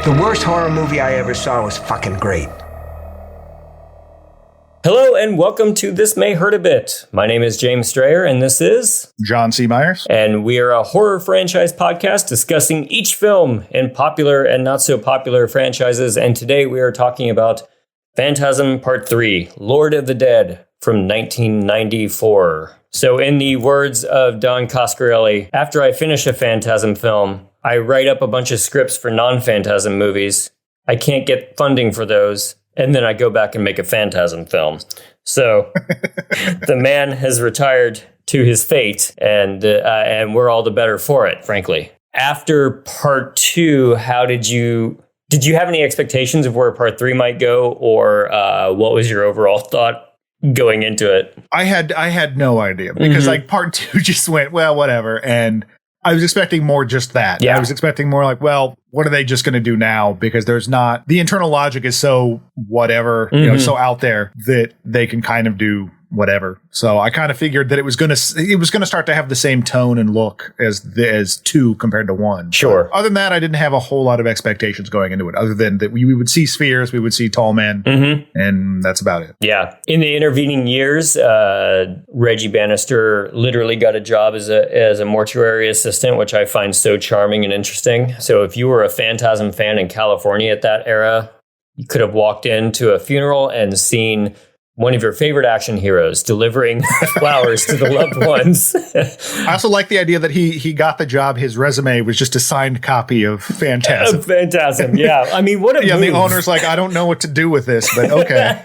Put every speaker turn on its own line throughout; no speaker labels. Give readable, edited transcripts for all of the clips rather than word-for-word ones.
The worst horror movie I ever saw was fucking great.
Hello and welcome to This May Hurt a Bit. My name is James Strayer and this is
John C. Myers.
And we are a horror franchise podcast discussing each film in popular and not so popular franchises. And today we are talking about Phantasm Part 3, Lord of the Dead from 1994. So in the words of Don Coscarelli, after I finish a Phantasm film, I write up a bunch of scripts for non-Phantasm movies. I can't get funding for those. And then I go back and make a Phantasm film. So the man has retired to his fate, and we're all the better for it, frankly. After Part 2, did you have any expectations of where Part 3 might go, or what was your overall thought going into it?
I had no idea because like Part 2 just went, well, whatever, and I was expecting more just that. Yeah. I was expecting more like, well, what are they just going to do now? Because there's not, the internal logic is so whatever, so out there that they can kind of do whatever. So I kind of figured that it was going to start to have the same tone and look as 2 compared to 1.
Sure.
But other than that, I didn't have a whole lot of expectations going into it, other than that we would see spheres, we would see tall men, and that's about it.
Yeah. In the intervening years, Reggie Bannister literally got a job as a mortuary assistant, which I find so charming and interesting. So if you were a Phantasm fan in California at that era, you could have walked into a funeral and seen one of your favorite action heroes delivering flowers to the loved ones.
I also like the idea that he got the job. His resume was just a signed copy of Phantasm.
Phantasm, yeah. I mean, what a move.
The owner's like, I don't know what to do with this, but okay.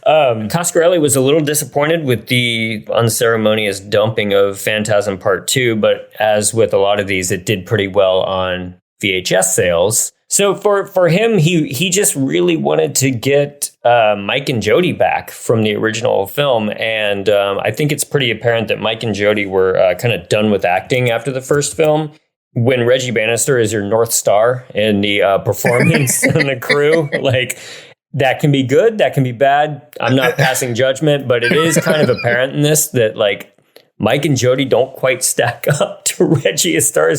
Coscarelli was a little disappointed with the unceremonious dumping of Phantasm Part 2, but as with a lot of these, it did pretty well on VHS sales. So for him, he just really wanted to get Mike and Jody back from the original film. And I think it's pretty apparent that Mike and Jody were kind of done with acting after the first film. When Reggie Bannister is your North Star in the performance and the crew, like, that can be good, that can be bad. I'm not passing judgment, but it is kind of apparent in this that, like, Mike and Jody don't quite stack up to Reggie as far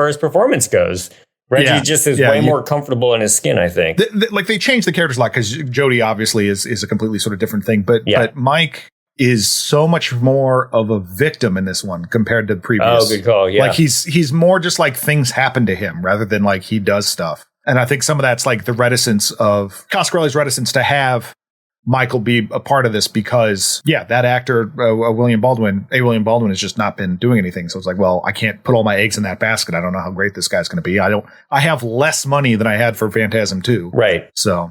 as performance goes. Reggie just is way more comfortable in his skin, I think.
Like, they changed the characters a lot, because Jody obviously is a completely sort of different thing. But Mike is so much more of a victim in this one compared to the previous.
Oh, good call, yeah.
Like, he's more just like things happen to him rather than like he does stuff. And I think some of that's like the reticence of Coscarelli's reticence to have Michael be a part of this, because that actor William Baldwin has just not been doing anything. So it's like, well, I can't put all my eggs in that basket. I don't know how great this guy's going to be. I have less money than I had for Phantasm 2.
Right.
So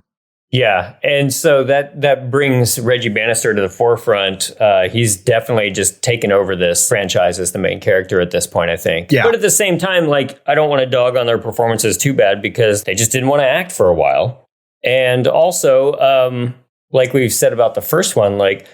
yeah, and so that brings Reggie Bannister to the forefront. He's definitely just taken over this franchise as the main character at this point, I think. Yeah. But at the same time, like, I don't want to dog on their performances too bad, because they just didn't want to act for a while. And also, like we've said about the first one, like,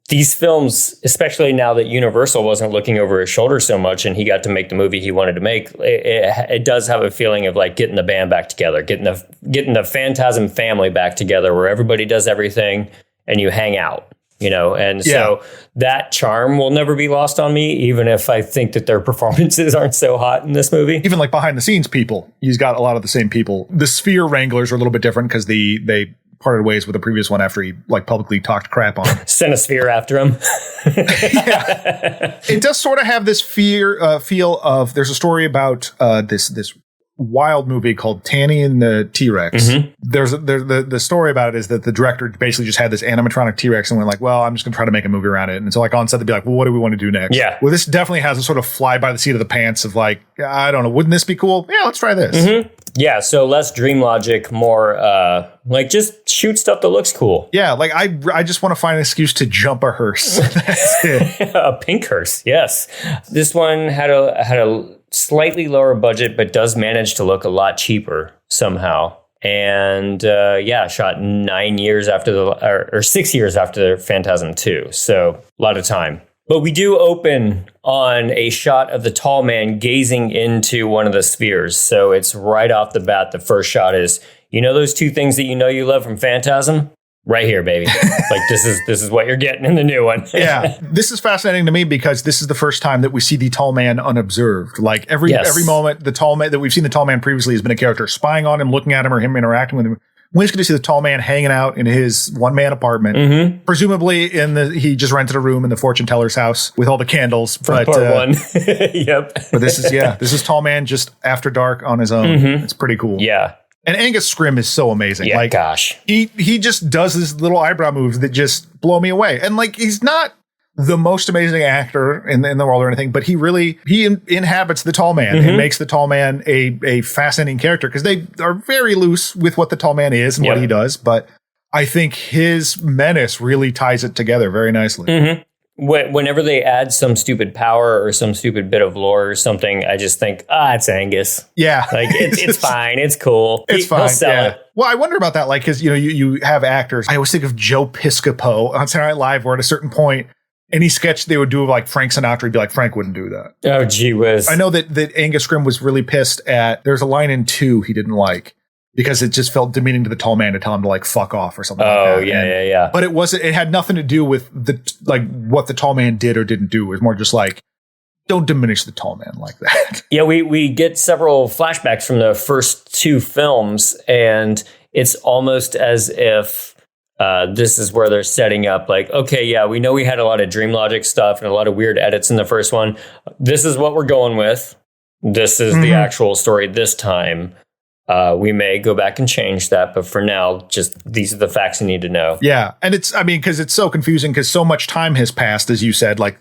these films, especially now that Universal wasn't looking over his shoulder so much and he got to make the movie he wanted to make, it does have a feeling of like getting the band back together, getting the Phantasm family back together, where everybody does everything and you hang out, and so that charm will never be lost on me, even if I think that their performances aren't so hot in this movie.
Even like behind the scenes people, he's got a lot of the same people. The Sphere Wranglers are a little bit different because they parted ways with the previous one after he like publicly talked crap on him.
Sent a sphere after him.
It does sort of have this feel of, there's a story about this wild movie called Tanny and the T-Rex. There's the story about it is that the director basically just had this animatronic T-Rex and went like, well, I'm just gonna try to make a movie around it. And so like on set they'd be like, well, what do we want to do next? Yeah. Well, this definitely has a sort of fly by the seat of the pants of like, I don't know, wouldn't this be cool? Yeah, let's try this.
Yeah, so less dream logic, more like just shoot stuff that looks cool.
Yeah, like I just want to find an excuse to jump a hearse. That's it.
A pink hearse, yes. This one had a slightly lower budget, but does manage to look a lot cheaper somehow. And shot 9 years after or 6 years after Phantasm 2. So a lot of time. But we do open on a shot of the tall man gazing into one of the spheres. So it's right off the bat, the first shot is, those two things that you love from Phantasm? right here, baby. Like this is what you're getting in the new one.
Yeah, this is fascinating to me because this is the first time that we see the tall man unobserved. Like every moment, the tall man that we've seen the tall man previously has been a character spying on him, looking at him, or him interacting with him. We're just going to see the tall man hanging out in his one-man apartment. Presumably he just rented a room in the fortune teller's house with all the candles.
From part one. Yep.
But this is tall man just after dark on his own. It's pretty cool.
Yeah.
And Angus Scrimm is so amazing.
Yeah,
like, gosh. He just does this little eyebrow moves that just blow me away. And like, he's not the most amazing actor in the world or anything, but he inhabits the tall man and makes the tall man a fascinating character because they are very loose with what the tall man is and what he does. But I think his menace really ties it together very nicely.
Whenever they add some stupid power or some stupid bit of lore or something, I just think, it's Angus.
Yeah.
Like, it's fine. It's cool.
It's fine.
He'll sell it.
Well, I wonder about that. Like, because, you have actors. I always think of Joe Piscopo on Saturday Night Live, where at a certain point, any sketch they would do of like Frank Sinatra, he'd be like, Frank wouldn't do that.
Oh, gee whiz.
I know that Angus Scrimm was really pissed at, there's a line in 2 he didn't like. Because it just felt demeaning to the tall man to tell him to like fuck off or something like that.
Oh, yeah.
But it had nothing to do with what the tall man did or didn't do. It was more just like, don't diminish the tall man like that.
Yeah, we get several flashbacks from the first 2 films, and it's almost as if this is where they're setting up like, okay, yeah, we know we had a lot of Dream Logic stuff and a lot of weird edits in the first one. This is what we're going with. This is the actual story this time. We may go back and change that, but for now, just these are the facts you need to know.
Yeah. And because it's so confusing because so much time has passed, as you said, like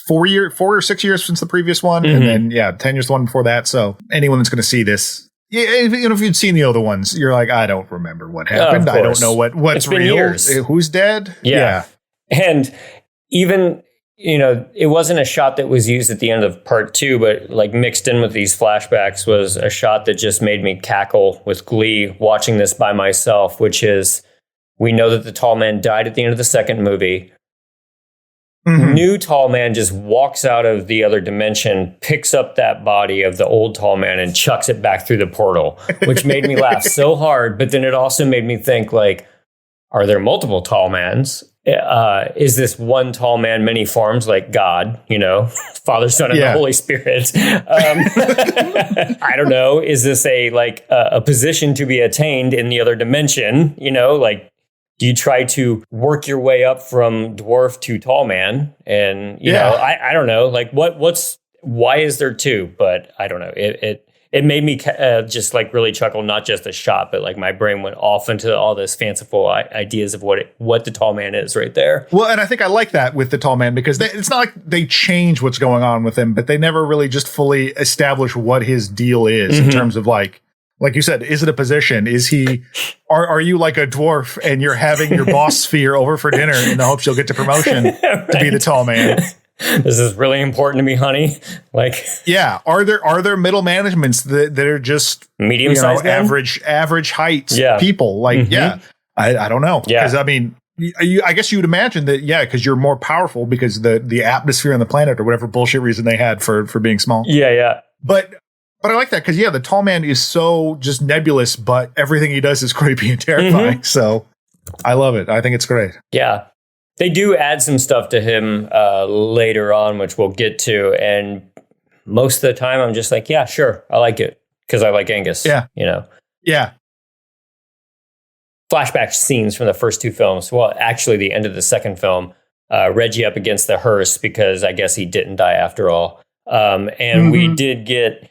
4 or 6 years since the previous one. And then, 10 years the one before that. So anyone that's going to see this, if you'd seen the other ones, you're like, I don't remember what happened. I don't know what's real.
Years.
Who's dead?
Yeah. And even... it wasn't a shot that was used at the end of part 2, but like mixed in with these flashbacks was a shot that just made me cackle with glee watching this by myself, which is, we know that the tall man died at the end of the second movie. New tall man just walks out of the other dimension, picks up that body of the old tall man and chucks it back through the portal, which made me laugh so hard. But then it also made me think, like, are there multiple tall mans? Is this one tall man, many forms, like God, Father, Son, and the Holy Spirit? I don't know. Is this a position to be attained in the other dimension? Like, do you try to work your way up from dwarf to tall man? And, I don't know. Like, why is there 2? But I don't know. It made me just like really chuckle, not just the shot, but like my brain went off into all this fanciful ideas of what the tall man is right there.
Well, and I think I like that with the tall man because it's not like they change what's going on with him, but they never really just fully establish what his deal is in terms of like you said, is it a position? Is he, are you like a dwarf and you're having your boss sphere over for dinner in the hopes you'll get to promotion to be the tall man?
This is really important to me, honey. Like,
yeah. Are there middle managements that are just
medium sized,
average heights people? Like, I don't know.
Yeah.
Because I mean, I guess you would imagine that, because you're more powerful because the atmosphere on the planet or whatever bullshit reason they had for being small.
Yeah.
But I like that because the tall man is so just nebulous, but everything he does is creepy and terrifying. So I love it. I think it's great.
Yeah. They do add some stuff to him later on, which we'll get to. And most of the time, I'm just like, yeah, sure. I like it because I like Angus.
Yeah.
Yeah. Flashback scenes from the first 2 films. Well, actually, the end of the second film, Reggie up against the hearse because I guess he didn't die after all. And we did get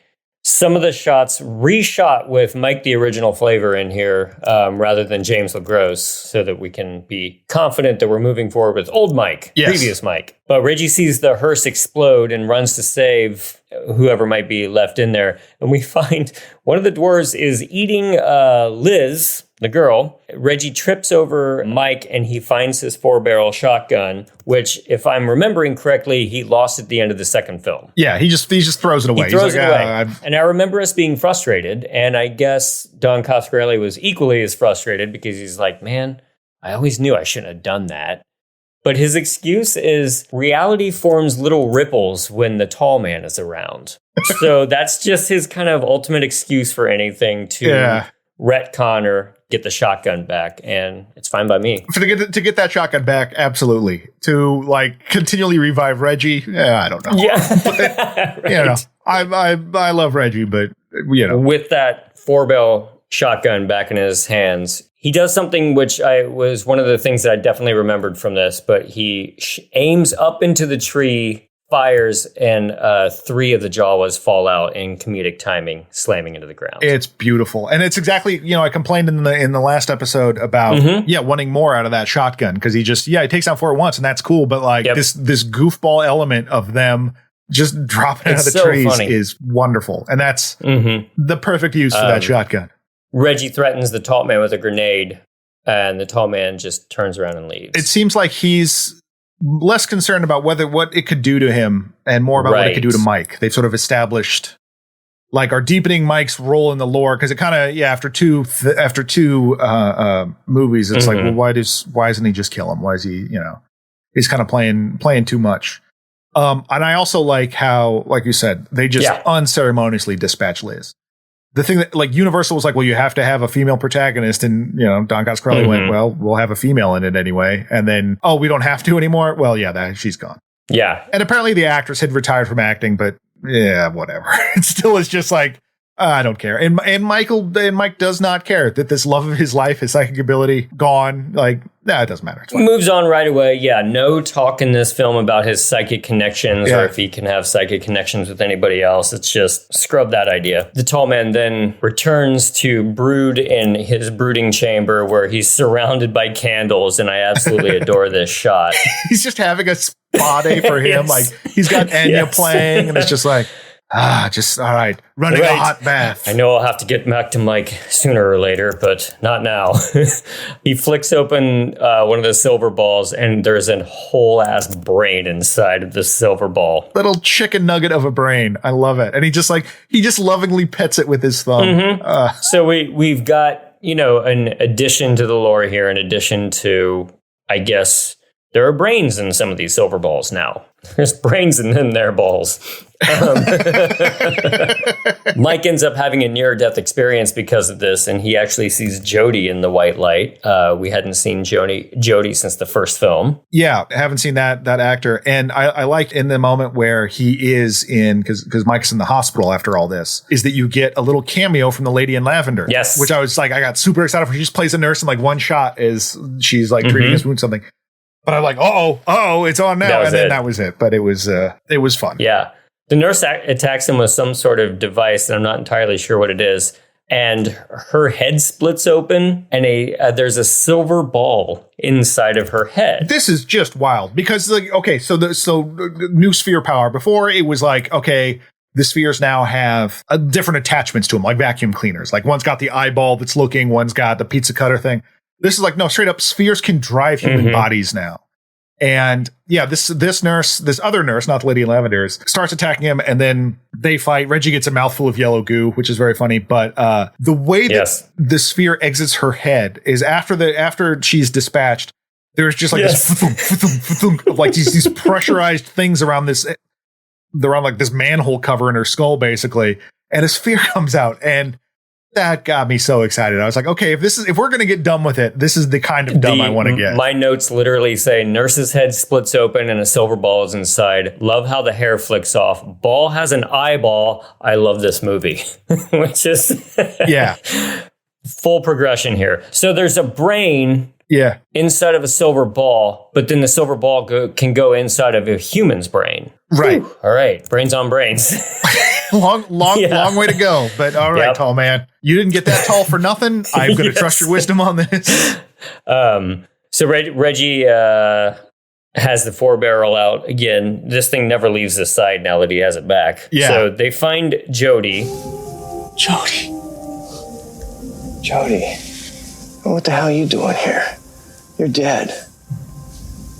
some of the shots reshot with Mike the Original Flavor in here rather than James LaGrosse so that we can be confident that we're moving forward with old Mike, previous Mike. But Reggie sees the hearse explode and runs to save whoever might be left in there. And we find one of the dwarves is eating Liz, the girl. Reggie trips over Mike and he finds his 4-barrel shotgun, which, if I'm remembering correctly, he lost at the end of the second film.
Yeah, he just throws it away.
He throws it away. And I remember us being frustrated. And I guess Don Coscarelli was equally as frustrated because he's like, man, I always knew I shouldn't have done that. But his excuse is reality forms little ripples when the tall man is around. So that's just his kind of ultimate excuse for anything to retcon or get the shotgun back, and it's fine by me.
To get that shotgun back, absolutely. To like continually revive Reggie, I don't know.
Yeah,
but,
right.
You know, I love Reggie, but you know,
with that 4-barrel shotgun back in his hands, he does something which was one of the things that I definitely remembered from this. But he aims up into the tree, fires, and 3 of the Jawas fall out in comedic timing, slamming into the ground.
It's beautiful. And it's exactly, you know, I complained in the last episode about, wanting more out of that shotgun, because he takes out 4 at once, and that's cool. But like this goofball element of them just dropping out of the trees funny. Is wonderful. And that's the perfect use for that shotgun.
Reggie threatens the tall man with a grenade, and the tall man just turns around and leaves.
It seems like he's less concerned about what it could do to him and more about what it could do to Mike. They've sort of established, like, are deepening Mike's role in the lore, because it kind of after two movies, it's like, well, why doesn't he just kill him? Why is he, you know, he's kind of playing too much. And I also like how, like you said, they just unceremoniously dispatch Liz. The thing that, like, Universal was like, well, you have to have a female protagonist, and, you know, Don Coscarelli went, well, we'll have a female in it anyway. And then, we don't have to anymore. Well, yeah, she's gone.
Yeah.
And apparently the actress had retired from acting, but yeah, whatever. It still is just like, I don't care. And Mike does not care that this love of his life, his psychic ability, gone. Like, it doesn't matter.
Moves on right away. Yeah, no talk in this film about his psychic connections or if he can have psychic connections with anybody else. It's just scrub that idea. The tall man then returns to brood in his brooding chamber, where he's surrounded by candles, and I absolutely adore this shot.
He's just having a spa day for him. Like, he's got Enya playing, and it's just like, just all right, running a hot bath.
I know I'll have to get back to Mike sooner or later, but not now. He flicks open one of the silver balls, and there's a whole ass brain inside of the silver ball.
Little chicken nugget of a brain. I love it. And he just lovingly pets it with his thumb.
So we've got, you know, an addition to the lore here, in addition to, I guess, there are brains in some of these silver balls now. There's brains in their balls. Mike ends up having a near-death experience because of this, and he actually sees Jody in the white light. We hadn't seen Jody since the first film.
Yeah, I haven't seen that actor. And I liked in the moment where he is in, because Mike's in the hospital after all this, is that you get a little cameo from the lady in lavender.
Yes.
Which I was like, I got super excited for. She just plays a nurse in like one shot as she's like treating his wound something. But I'm like, it's on now. And then that was it. But it was fun.
Yeah. The nurse attacks him with some sort of device, and I'm not entirely sure what it is. And her head splits open, and there's a silver ball inside of her head.
This is just wild, because, like, okay, so the new sphere power. Before, it was like, okay, the spheres now have different attachments to them, like vacuum cleaners. Like, one's got the eyeball that's looking, one's got the pizza cutter thing. This is like, no, straight up, spheres can drive human bodies now. And yeah, this other nurse, not the lady in lavender, starts attacking him, and then they fight. Reggie gets a mouthful of yellow goo, which is very funny. But the way that the sphere exits her head is after she's dispatched, there's just like this like these pressurized things around this manhole cover in her skull, basically, and a sphere comes out, and that got me so excited. I was like, okay, if we're going to get dumb with it, this is the kind of dumb I want to get.
My notes literally say nurse's head splits open and a silver ball is inside. Love how the hair flicks off. Ball has an eyeball. I love this movie, which is full progression here. So there's a brain inside of a silver ball, but then the silver ball can go inside of a human's brain.
Right.
Whew. All right. Brains on brains.
long way to go. But all right, tall man. You didn't get that tall for nothing. I'm going to trust your wisdom on this.
So Reggie has the 4-barrel out. Again, this thing never leaves his side now that he has it back. Yeah. So they find Jody.
Jody. What the hell are you doing here? You're dead.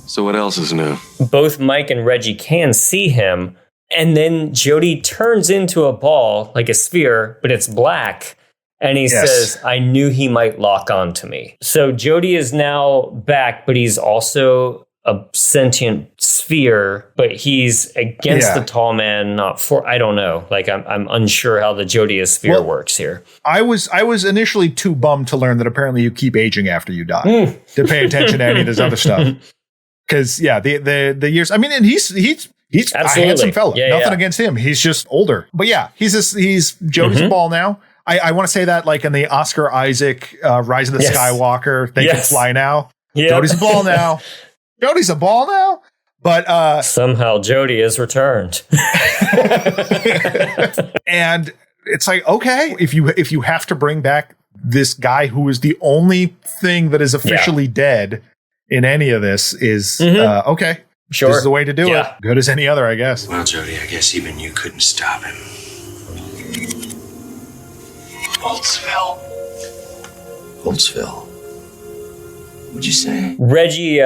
So what else is new?
Both Mike and Reggie can see him, and then Jody turns into a ball, like a sphere, but it's black. And he says, I knew he might lock on to me. So Jody is now back, but he's also a sentient sphere, but he's against the tall man, not for, I don't know. Like, I'm unsure how the Jodia sphere works here.
I was initially too bummed to learn that apparently you keep aging after you die to pay attention to any of this other stuff. Because the years, I mean, and he's a handsome fellow. Nothing against him. He's just older. But yeah, he's Jody's a ball now. I want to say that like in the Oscar Isaac Rise of the Skywalker, they can fly now. Yep. Jody's a ball now. Jody's a ball now. But
somehow Jody has returned.
And it's like, okay, if you have to bring back this guy who is the only thing that is officially dead in any of this is okay. Sure. This is the way to do it. Good as any other, I guess.
Well, Jody, I guess even you couldn't stop him. Boltsville. What'd you say?
Reggie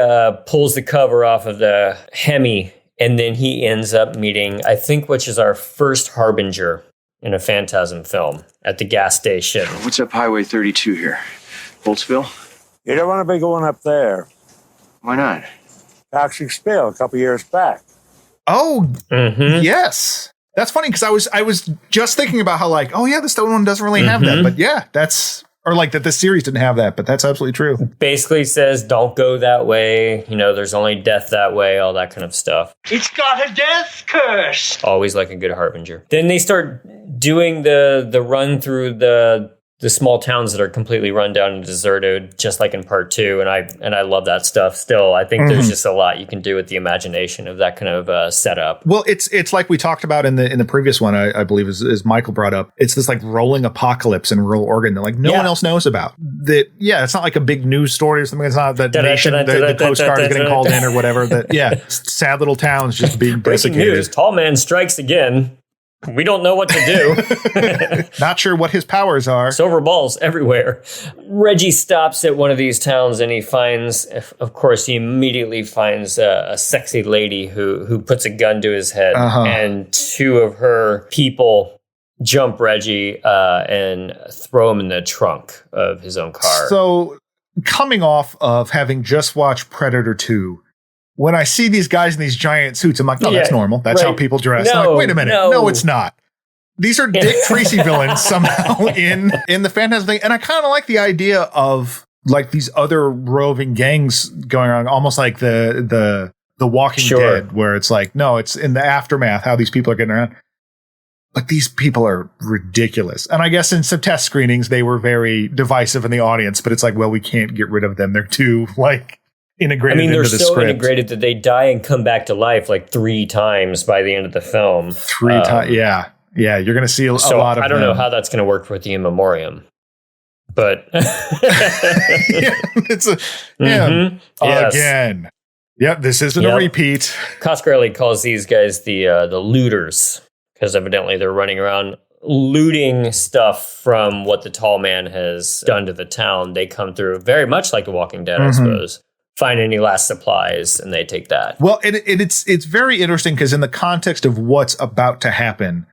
pulls the cover off of the Hemi, and then he ends up meeting, I think, which is our first harbinger in a Phantasm film at the gas station.
What's up Highway 32 here? Boltsville?
You don't want to be going up there.
Why not?
Toxic spill a couple years back.
Oh, yes. That's funny because I was just thinking about how like, oh yeah, the Stone one doesn't really have that, but yeah, or like that this series didn't have that, but that's absolutely true.
Basically says don't go that way. You know, there's only death that way, all that kind of stuff.
It's got a death curse.
Always like a good harbinger. Then they start doing the run through the small towns that are completely run down and deserted, just like in part 2. And I love that stuff still. I think there's just a lot you can do with the imagination of that kind of setup.
Well, it's like we talked about in the previous one, I believe, as Michael brought up. It's this like rolling apocalypse in rural Oregon that like no one else knows about. That it's not like a big news story or something. It's not that the Coast Guard is getting called in or whatever. That sad little towns just being
breaking news. Tall man strikes again. We don't know what to do.
Not sure what his powers are.
Silver balls everywhere. Reggie stops at one of these towns and he finds, of course, he immediately finds a sexy lady who puts a gun to his head. And 2 of her people jump Reggie and throw him in the trunk of his own car.
So coming off of having just watched Predator 2, when I see these guys in these giant suits, I'm like, no, that's normal. That's how people dress. I'm like, wait a minute. No, it's not. These are Dick Tracy villains somehow in the Phantasm thing. And I kind of like the idea of like these other roving gangs going on, almost like the Walking Dead, where it's like, no, it's in the aftermath, how these people are getting around. But these people are ridiculous. And I guess in some test screenings, they were very divisive in the audience, but it's like, well, we can't get rid of them. They're too like integrated into the script. They're so
integrated that they die and come back to life like 3 times by the end of the film.
3 times, yeah. You're going to see a lot of.
I don't know how that's going to work with the In Memoriam, but
it's again. Yep, this isn't a repeat.
Coscarelli calls these guys the looters because evidently they're running around looting stuff from what the tall man has done to the town. They come through very much like The Walking Dead, I suppose. Find any last supplies and they take that.
Well, and it's very interesting because in the context of what's about to happen,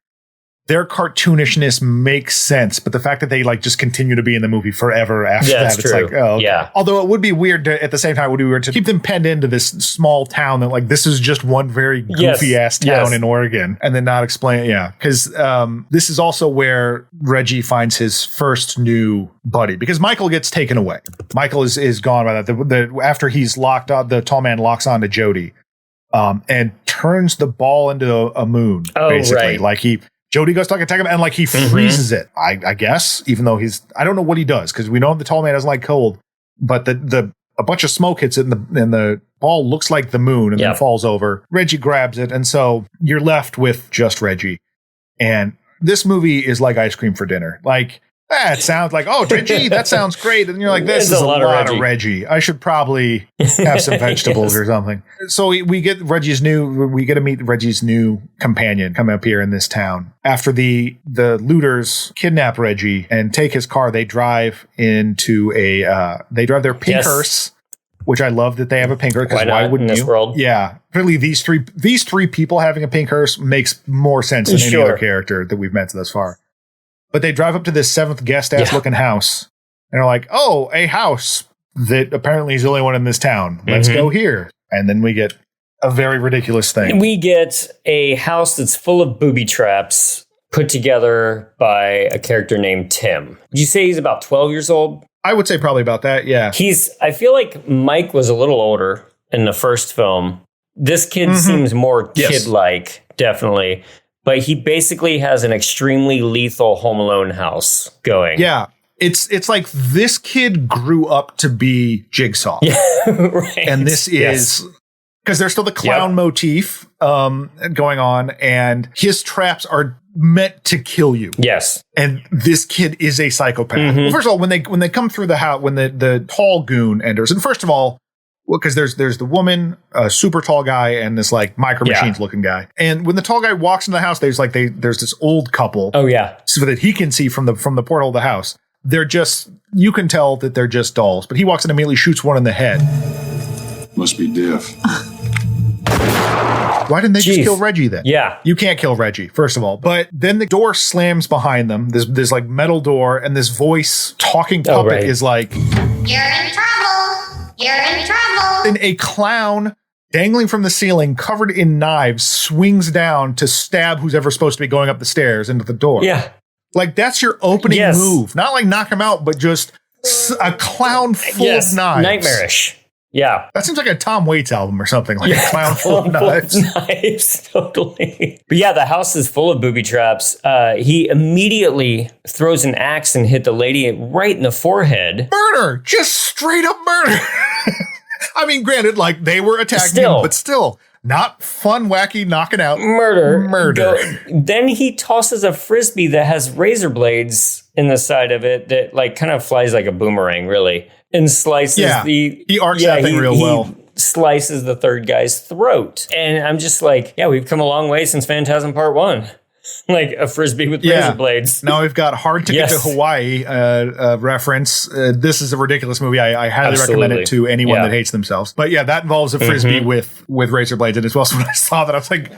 their cartoonishness makes sense, but the fact that they like just continue to be in the movie forever after that, it's like, oh, okay. Yeah. Although it would be weird to, at the same time, it would be weird to keep them penned into this small town that like this is just one very goofy ass town in Oregon, and then not explain. Yeah, because this is also where Reggie finds his first new buddy because Michael gets taken away. Michael is gone by that. After he's locked up, the tall man locks onto Jody, and turns the ball into a moon. Basically, like Jody goes to attack him and like he freezes it, I guess, even though I don't know what he does because we know the tall man doesn't like cold, but a bunch of smoke hits it and the ball looks like the moon and then falls over. Reggie grabs it. And so you're left with just Reggie. And this movie is like ice cream for dinner. Like, it sounds like, oh, Reggie, that sounds great. And you're like, this is a lot of Reggie. I should probably have some vegetables or something. So we get to meet Reggie's new companion coming up here in this town. After the looters kidnap Reggie and take his car, they drive into they drive their pink hearse, which I love that they have a pink hearse. Because why wouldn't
in this world?
Yeah. Really, these three people having a pink hearse makes more sense than any other character that we've met thus far. But they drive up to this 7th guest-ass looking house. And they're like, oh, a house that apparently is the only one in this town. Let's go here. And then we get a very ridiculous thing.
We get a house that's full of booby traps put together by a character named Tim. Did you say he's about 12 years old?
I would say probably about that, yeah.
I feel like Mike was a little older in the first film. This kid seems more kid-like, definitely. But he basically has an extremely lethal Home Alone house going.
Yeah. It's like this kid grew up to be Jigsaw.
Yeah, right.
And this is... Because there's still the clown motif going on, and his traps are meant to kill you.
Yes.
And this kid is a psychopath. Well, first of all, when they come through the house, when the tall goon enters, and first of all, because there's the woman, a super tall guy, and this like Micro Machines looking guy. And when the tall guy walks into the house, there's this old couple.
Oh yeah.
So that he can see from the porthole of the house. They're just, you can tell that they're just dolls. But he walks in and immediately shoots one in the head.
Must be deaf.
Why didn't they just kill Reggie then?
Yeah.
You can't kill Reggie, first of all. But then the door slams behind them. This like metal door, and this voice talking puppet is like,
"You're in trouble. You're in trouble."
And a clown dangling from the ceiling, covered in knives, swings down to stab who's ever supposed to be going up the stairs into the door.
Yeah.
Like, that's your opening move. Not like knock him out, but just a clown full of knives.
Nightmarish. Yeah.
That seems like a Tom Waits album or something, like a clown full of knives.
Totally. But yeah, the house is full of booby traps. He immediately throws an axe and hit the lady right in the forehead.
Murder! Just straight up murder! I mean, granted, like, they were attacking him, but still, not fun, wacky, knocking out. Murder.
Then he tosses a frisbee that has razor blades in the side of it that, like, kind of flies like a boomerang, really. And slices
he arcs that thing real well.
Slices the third guy's throat. And I'm just like, yeah, we've come a long way since Phantasm Part 1. Like a frisbee with razor blades.
Now we've got Hard Ticket to Hawaii reference. This is a ridiculous movie. I highly recommend it to anyone that hates themselves. But yeah, that involves a frisbee with razor blades. And as well, so when I saw that, I was like,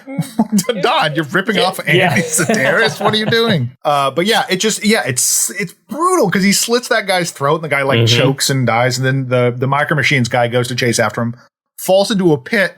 Don, you're ripping off Andy Sedaris? What are you doing? But yeah, it's brutal because he slits that guy's throat and the guy like chokes and dies. And then the Micro Machines guy goes to chase after him, falls into a pit.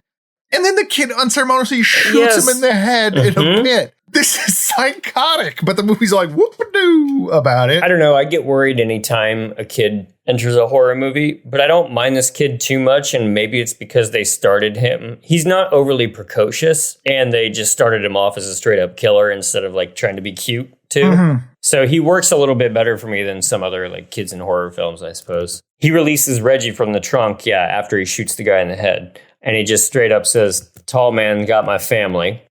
And then the kid unceremoniously shoots him in the head in a pit. This is psychotic, but the movie's like whoop-a-doo about it.
I don't know. I get worried anytime a kid enters a horror movie, but I don't mind this kid too much, and maybe it's because they started him. He's not overly precocious, and they just started him off as a straight-up killer instead of like trying to be cute too. So he works a little bit better for me than some other like kids in horror films, I suppose. He releases Reggie from the trunk, after he shoots the guy in the head, and he just straight up says, "The tall man got my family."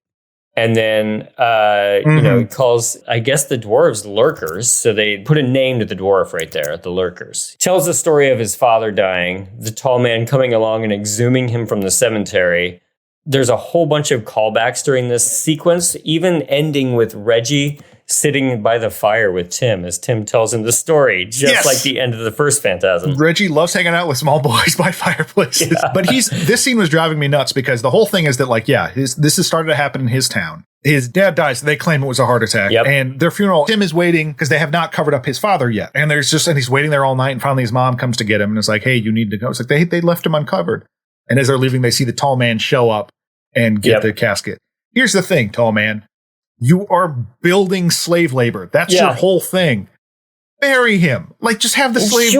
And then, he calls, I guess, the dwarves lurkers. So they put a name to the dwarf right there, the lurkers. Tells the story of his father dying, the tall man coming along and exhuming him from the cemetery. There's a whole bunch of callbacks during this sequence, even ending with Reggie sitting by the fire with Tim as Tim tells him the story, just like the end of the first Phantasm.
Reggie loves hanging out with small boys by fireplaces. But this scene was driving me nuts because the whole thing is that, like, this has started to happen in his town. His dad dies. They claim it was a heart attack. And their funeral, Tim is waiting because they have not covered up his father yet. And he's waiting there all night. And finally his mom comes to get him and is like, "Hey, you need to go." It's like they left him uncovered. And as they're leaving, they see the tall man show up and get the casket. Here's the thing, tall man. You are building slave labor. That's your whole thing. Bury him. Like, just have the slave,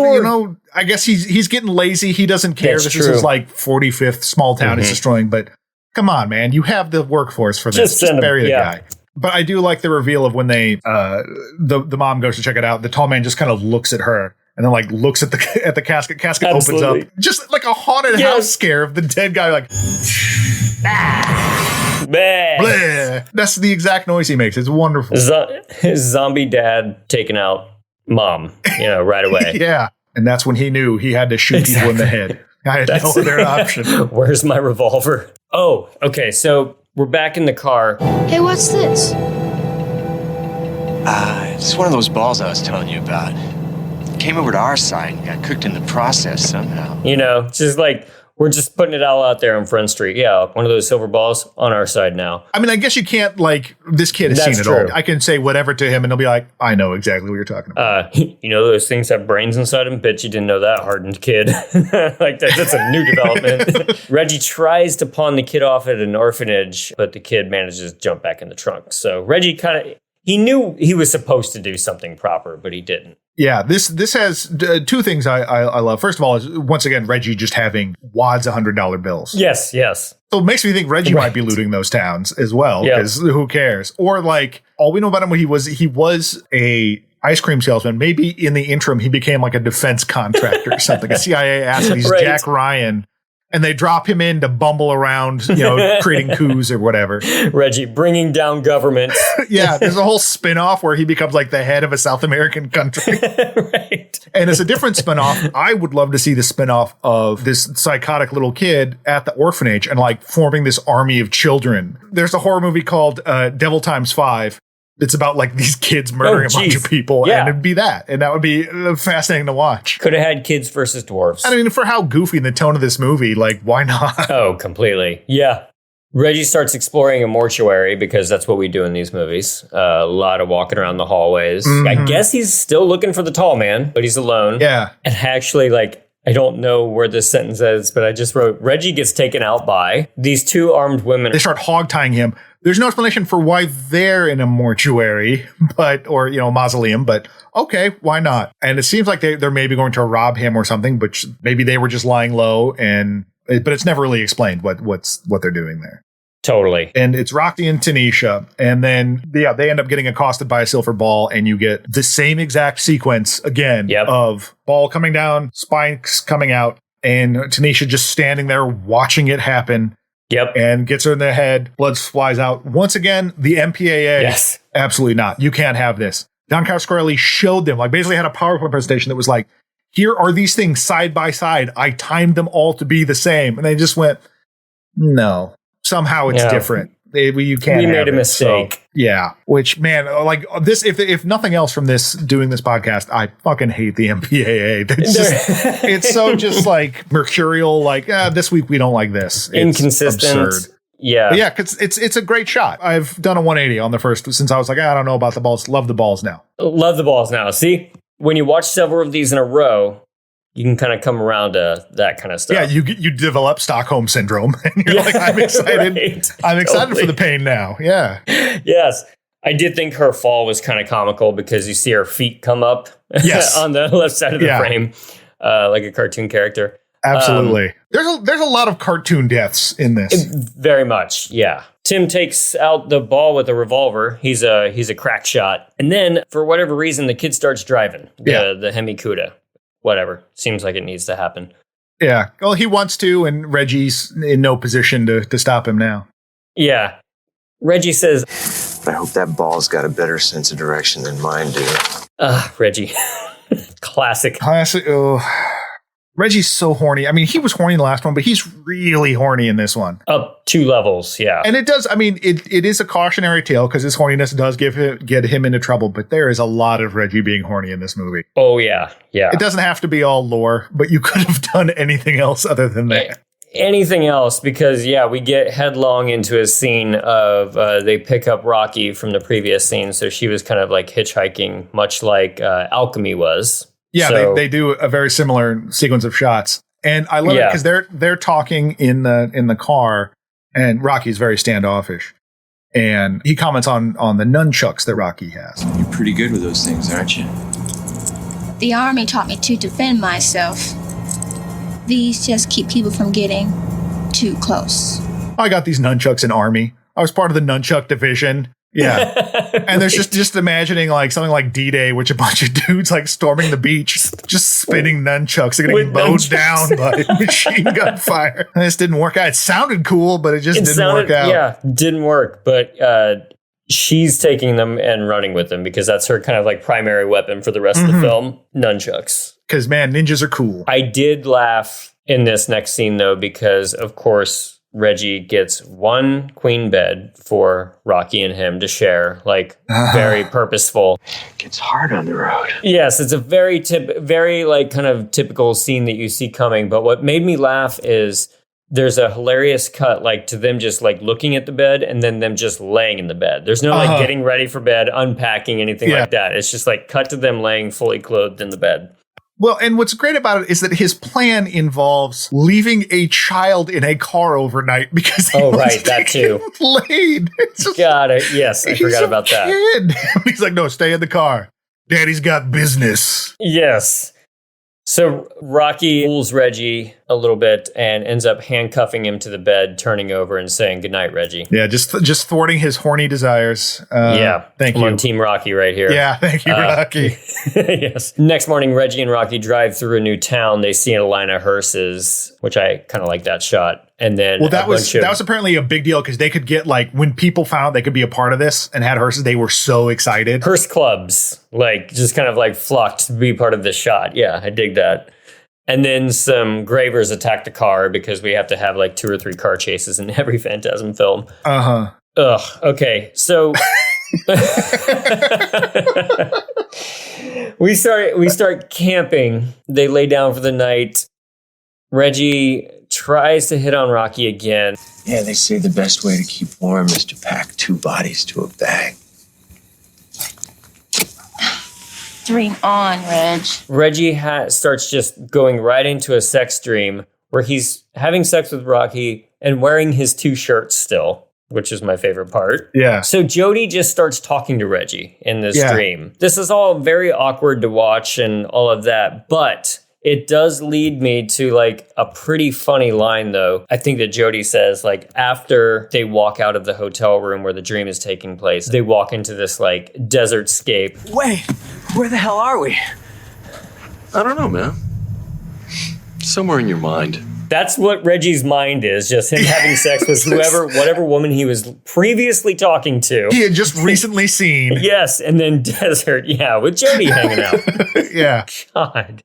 I guess he's getting lazy. He doesn't care. This is his, like, 45th small town he's destroying. But come on, man. You have the workforce for this. Just bury the guy. But I do like the reveal of when they, the mom goes to check it out. The tall man just kind of looks at her and then, like, looks at the casket. Casket opens up. Just like a haunted house scare of the dead guy, like... Bleh. That's the exact noise he makes. It's wonderful.
His zombie dad taking out mom, right away.
And that's when he knew he had to shoot people in the head. I had no other option.
Where's my revolver? Oh, okay. So we're back in the car.
Hey, what's this?
It's one of those balls I was telling you about. Came over to our side and got cooked in the process somehow.
Just like We're just putting it all out there on Front Street. Yeah, one of those silver balls on our side now.
I mean, I guess you can't, like, this kid has seen it all. I can say whatever to him and he'll be like, I know exactly what you're talking about.
You know, those things have brains inside them? Bet you didn't know that, hardened kid. Like, that's a new development. Reggie tries to pawn the kid off at an orphanage, but the kid manages to jump back in the trunk. So Reggie he knew he was supposed to do something proper, but he didn't.
Yeah, this has two things I love. First of all, is once again Reggie just having wads of $100 bills.
Yes.
So it makes me think Reggie might be looting those towns as well, because who cares? Or like, all we know about him, he was a ice cream salesman. Maybe in the interim, he became like a defense contractor or something. A CIA asset. He's Jack Ryan. And they drop him in to bumble around, creating coups or whatever.
Reggie bringing down government.
Yeah, there's a whole spinoff where he becomes like the head of a South American country.
Right.
And it's a different spinoff. I would love to see the spinoff of this psychotic little kid at the orphanage and like forming this army of children. There's a horror movie called Devil Times 5. It's about like these kids murdering a bunch of people, and it'd be that. And that would be fascinating to watch.
Could have had kids versus dwarves.
I mean, for how goofy the tone of this movie, like, why not?
Oh, completely. Yeah. Reggie starts exploring a mortuary because that's what we do in these movies. A lot of walking around the hallways. Mm-hmm. I guess he's still looking for the tall man, but he's alone.
Yeah.
And actually, like, I don't know where this sentence is, but I just wrote, Reggie gets taken out by these two armed women.
They start hog-tying him. There's no explanation for why they're in a mortuary, or mausoleum, but okay, why not? And it seems like they're maybe going to rob him or something, but maybe they were just lying low, but it's never really explained what they're doing there.
Totally.
And it's Rocky and Tanisha, and then they end up getting accosted by a silver ball, and you get the same exact sequence again of ball coming down, spikes coming out, and Tanisha just standing there watching it happen.
Yep.
And gets her in the head. Blood flies out. Once again, the MPAA.
Yes.
Absolutely not. You can't have this. Don Coscarelli showed them, like basically had a PowerPoint presentation that was like, here are these things side by side. I timed them all to be the same. And they just went, no. Somehow it's different. You can't.
We made a mistake.
So, yeah. Which, man, like this, if nothing else from doing this podcast, I fucking hate the MPAA. It's so just like mercurial, like, this week we don't like this. It's
inconsistent.
Absurd.
Yeah.
But yeah, because it's a great shot. I've done a 180 on the first since I was like, I don't know about the balls. Love the balls now.
Love the balls now. See, when you watch several of these in a row, you can kind of come around to that kind of stuff.
Yeah, you develop Stockholm syndrome, and you're like, I'm excited.
Right.
I'm excited for the pain now. Yeah.
Yes. I did think her fall was kind of comical because you see her feet come up on the left side of the frame, like a cartoon character.
Absolutely. There's a lot of cartoon deaths in this.
Very much, yeah. Tim takes out the ball with a revolver. He's a crack shot. And then, for whatever reason, the kid starts driving the Hemi Cuda. Whatever. Seems like it needs to happen.
Yeah. Well, he wants to, and Reggie's in no position to stop him now.
Yeah. Reggie says,
I hope that ball's got a better sense of direction than mine do.
Reggie. Classic.
Oh. Reggie's so horny. I mean, he was horny in the last one, but he's really horny in this one.
Up 2 levels, yeah.
And it does, I mean, it is a cautionary tale because his horniness does get him into trouble, but there is a lot of Reggie being horny in this movie.
Oh, yeah, yeah.
It doesn't have to be all lore, but you could have done anything else other than that.
Anything else, because, we get headlong into a scene of they pick up Rocky from the previous scene, so she was kind of like hitchhiking, much like Alchemy was.
Yeah, so, they do a very similar sequence of shots. And I love it because they're talking in the car, and Rocky's very standoffish. And he comments on the nunchucks that Rocky has.
You're pretty good with those things, aren't you?
The army taught me to defend myself. These just keep people from getting too close.
I got these nunchucks in Army. I was part of the nunchuck division. Yeah. And there's just imagining like something like D-Day, which a bunch of dudes like storming the beach, just spinning nunchucks. They're getting mowed down by machine gun fire. And this didn't work out. It sounded cool, but it didn't work out.
Yeah, didn't work. But she's taking them and running with them because that's her kind of like primary weapon for the rest of the film, nunchucks.
Because, man, ninjas are cool.
I did laugh in this next scene, though, because, of course, Reggie gets one queen bed for Rocky and him to share, like very purposeful.
Gets hard on the road.
Yes, it's a very like kind of typical scene that you see coming. But what made me laugh is there's a hilarious cut like to them just like looking at the bed and then them just laying in the bed. There's no like getting ready for bed, unpacking, anything like that. It's just like cut to them laying fully clothed in the bed.
Well, and what's great about it is that his plan involves leaving a child in a car overnight because he
that too.
Laid.
Got it. Yes, I forgot about that.
He's like, no, stay in the car. Daddy's got business.
Yes. So Rocky fools Reggie a little bit and ends up handcuffing him to the bed, turning over and saying, "Good night, Reggie."
Yeah, just thwarting his horny desires. Thank you.
I'm on Team Rocky right here.
Yeah, thank you, Rocky.
Yes. Next morning, Reggie and Rocky drive through a new town. They see a line of hearses, which I kind of like that shot. And then
that was apparently a big deal because they could get like when people found out they could be a part of this and had hearses, they were so excited.
Hearse clubs, like just kind of like flocked to be part of this shot. Yeah, I dig that. And then some gravers attack the car because we have to have like 2 or 3 car chases in every Phantasm film. Ugh. Okay. So we start camping. They lay down for the night. Reggie tries to hit on Rocky again.
Yeah, they say the best way to keep warm is to pack 2 bodies to a bag.
Dream on, Reg.
Reggie starts just going right into a sex dream where he's having sex with Rocky and wearing his 2 shirts still, which is my favorite part.
Yeah.
So Jody just starts talking to Reggie in this dream. This is all very awkward to watch and all of that, but it does lead me to like a pretty funny line though. I think that Jody says like after they walk out of the hotel room where the dream is taking place, they walk into this like desert scape.
Wait, where the hell are we?
I don't know, man. Somewhere in your mind.
That's what Reggie's mind is, just him having sex with whatever woman he was previously talking to.
He had just recently seen.
Yes, and then desert, with Jody hanging out.
Yeah.
God.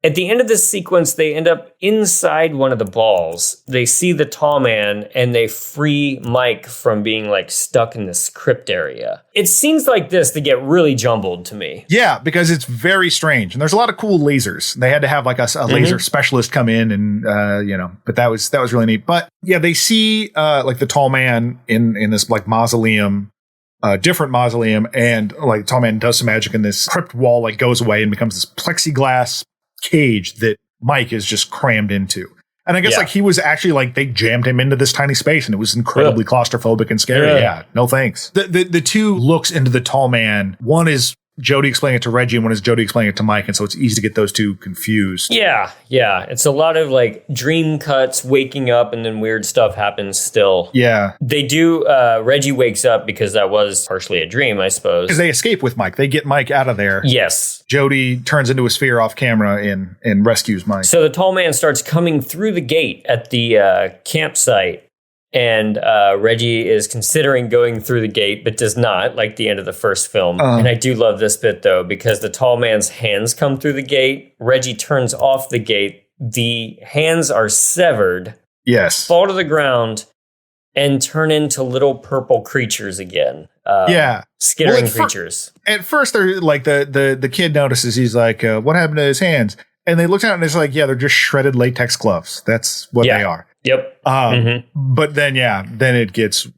At the end of this sequence, they end up inside one of the balls. They see the tall man and they free Mike from being like stuck in this crypt area. It's scenes like this that get really jumbled to me.
Yeah, because it's very strange. And there's a lot of cool lasers. They had to have like a laser specialist come in and, but that was really neat. But yeah, they see like the tall man in this like mausoleum, different mausoleum. And like the tall man does some magic and this crypt wall like goes away and becomes this plexiglass cage that Mike is just crammed into. And I guess like he was actually like they jammed him into this tiny space and it was incredibly claustrophobic and scary. Yeah, no thanks. The 2 looks into the tall man. One is Jody explaining it to Reggie and one is Jody explaining it to Mike. And so it's easy to get those 2 confused. Yeah.
It's a lot of like dream cuts, waking up, and then weird stuff happens still.
Yeah.
They do, Reggie wakes up because that was partially a dream, I suppose.
Because they escape with Mike. They get Mike out of there.
Yes.
Jody turns into a sphere off camera and rescues Mike.
So the tall man starts coming through the gate at the campsite. And Reggie is considering going through the gate, but does not, like the end of the first film. And I do love this bit, though, because the tall man's hands come through the gate. Reggie turns off the gate. The hands are severed.
Yes.
Fall to the ground and turn into little purple creatures again. Skittering creatures.
At first, they're like the kid notices. He's like, what happened to his hands? And they look down and it's like, they're just shredded latex gloves. That's what they are.
Yep.
But then it gets weird.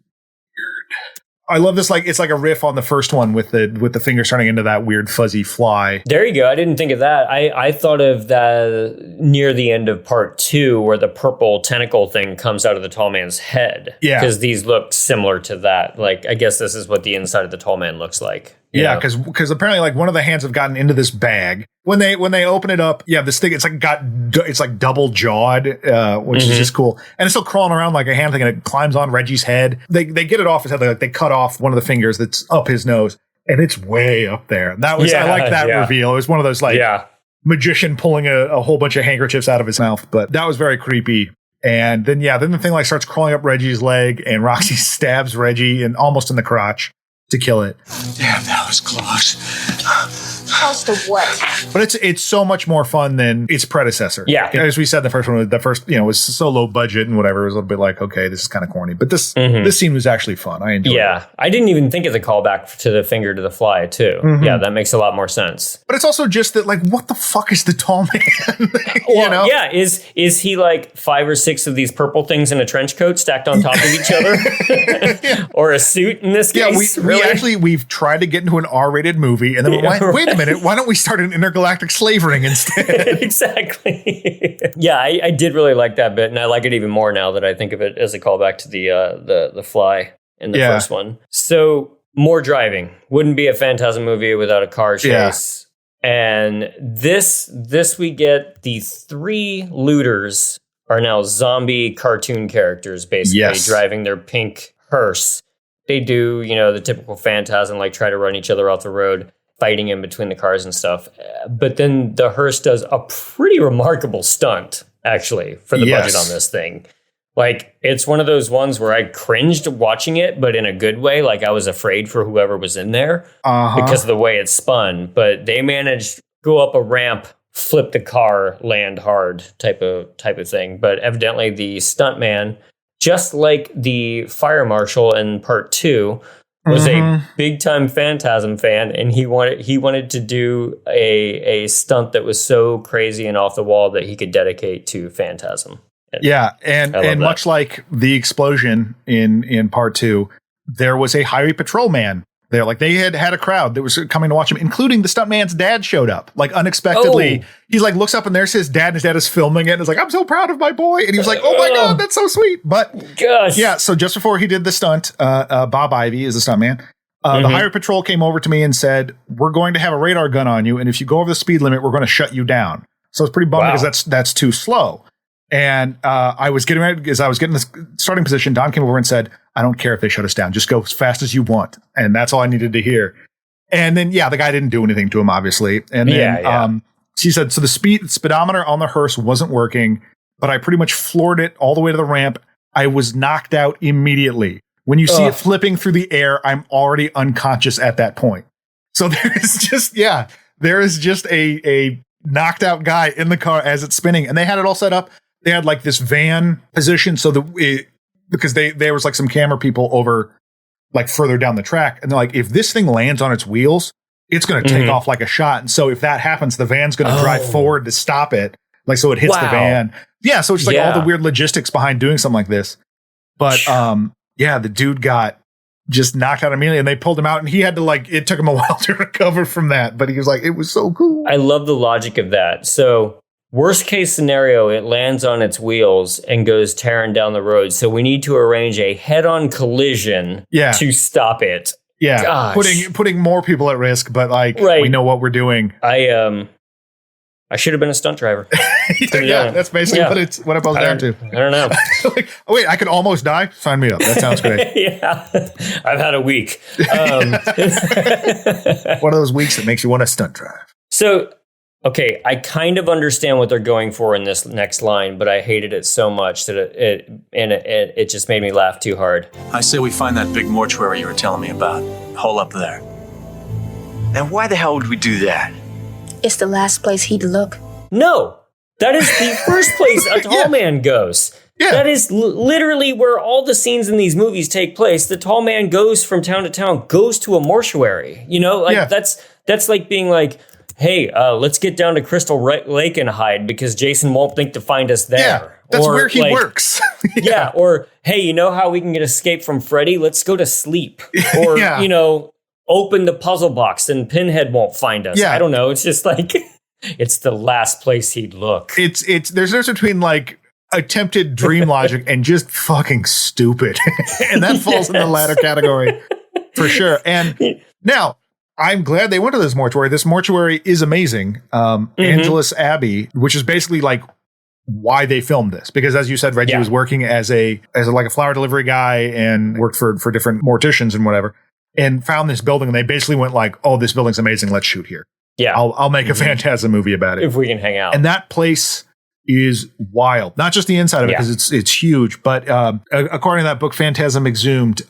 I love this. Like, it's like a riff on the first one with the fingers turning into that weird fuzzy fly.
There you go. I didn't think of that. I thought of that near the end of part 2 where the purple tentacle thing comes out of the tall man's head. Yeah. Because these look similar to that. Like, I guess this is what the inside of the tall man looks like.
Yeah, because apparently like one of the hands have gotten into this bag. When they open it up, this thing it's like double jawed, which is just cool, and it's still crawling around like a hand thing, and it climbs on Reggie's head. They get it off his head, they cut off one of the fingers that's up his nose, and it's way up there. And that was I like that reveal. It was one of those like magician pulling a whole bunch of handkerchiefs out of his mouth, but that was very creepy. And then the thing like starts crawling up Reggie's leg, and Roxy stabs Reggie almost in the crotch to kill it.
Damn, that was close.
Cost of what?
But it's so much more fun than its predecessor.
Yeah.
As we said, the first was so low budget and whatever. It was a little bit like, okay, this is kind of corny. But this scene was actually fun. I enjoyed it.
Yeah. I didn't even think of the callback to the finger to the fly, too. Yeah, that makes a lot more sense.
But it's also just that, like, what the fuck is the tall man?
Yeah. Is he like 5 or 6 of these purple things in a trench coat stacked on top of each other? Or a suit in this case?
Yeah, we've tried to get into an R-rated movie, and then we're like, wait a minute, why don't we start an intergalactic slave ring instead?
Exactly. Yeah, I did really like that bit, and I like it even more now that I think of it as a callback to the fly in the first one. So, more driving. Wouldn't be a Phantasm movie without a car chase. And this we get the 3 looters are now zombie cartoon characters, basically driving their pink hearse. They do, the typical Phantasm, like try to run each other off the road, fighting in between the cars and stuff. But then the hearse does a pretty remarkable stunt, actually, for the budget on this thing. Like, it's one of those ones where I cringed watching it, but in a good way. Like, I was afraid for whoever was in there because of the way it spun. But they managed to go up a ramp, flip the car, land hard type of thing. But evidently the stuntman, just like the fire marshal in part 2, was a big time Phantasm fan, and he wanted to do a stunt that was so crazy and off the wall that he could dedicate to Phantasm.
And much like the explosion in part 2, there was a highway patrol man there. Like, they had a crowd that was coming to watch him, including the stuntman's dad showed up, like, unexpectedly. He's like, looks up and there's his dad, and his dad is filming it and is like, I'm so proud of my boy. And he was like, oh my God, that's so sweet. But so just before he did the stunt, Bob Ivy is the stuntman. The highway patrol came over to me and said, we're going to have a radar gun on you, and if you go over the speed limit, we're going to shut you down. So it's pretty bummed because that's too slow. And I was getting ready, as I was getting this starting position, Don came over and said, I don't care if they shut us down. Just go as fast as you want. And that's all I needed to hear. And then, the guy didn't do anything to him, obviously. And then she said, so the speedometer on the hearse wasn't working, but I pretty much floored it all the way to the ramp. I was knocked out immediately. When you see it flipping through the air, I'm already unconscious at that point. So there is just a knocked out guy in the car as it's spinning. And they had it all set up. They had like this van position because there was like some camera people over like further down the track. And they're like, if this thing lands on its wheels, it's going to take off like a shot. And so if that happens, the van's going to drive forward to stop it. Like, so it hits the van. Yeah. So it's like all the weird logistics behind doing something like this. But the dude got just knocked out immediately, and they pulled him out, and he had to it took him a while to recover from that. But he was like, it was so cool.
I love the logic of that. So worst case scenario, it lands on its wheels and goes tearing down the road. So we need to arrange a head-on collision to stop it.
Yeah, gosh. Putting more people at risk, but we know what we're doing.
I should have been a stunt driver.
That's basically what it boils down to.
I don't know.
Wait, I could almost die? Sign me up. That sounds great.
I've had a week.
One of those weeks that makes you want to stunt drive.
So, okay, I kind of understand what they're going for in this next line, but I hated it so much that it just made me laugh too hard.
I say we find that big mortuary you were telling me about. Hole up there.
Now, why the hell would we do that?
It's the last place he'd look.
No, that is the first place a tall man goes. Yeah. That is literally where all the scenes in these movies take place. The tall man goes from town to town, goes to a mortuary. That's like being like, hey, let's get down to Crystal Lake and hide because Jason won't think to find us there.
Yeah, that's where he works.
Or, hey, you know how we can get escape from Freddy? Let's go to sleep. Or, open the puzzle box and Pinhead won't find us. I don't know. It's just like, it's the last place he'd look.
There's a difference between attempted dream logic and just fucking stupid. And that falls in the latter category for sure. And now, I'm glad they went to this mortuary. This mortuary is amazing. Angelus Abbey, which is basically why they filmed this. Because as you said, Reggie was working as a flower delivery guy and worked for different morticians and whatever. And found this building, and they basically went oh, this building's amazing. Let's shoot here. Yeah, I'll make a Phantasm movie about it
if we can hang out.
And that place is wild. Not just the inside of it, because it's huge, but according to that book, Phantasm Exhumed,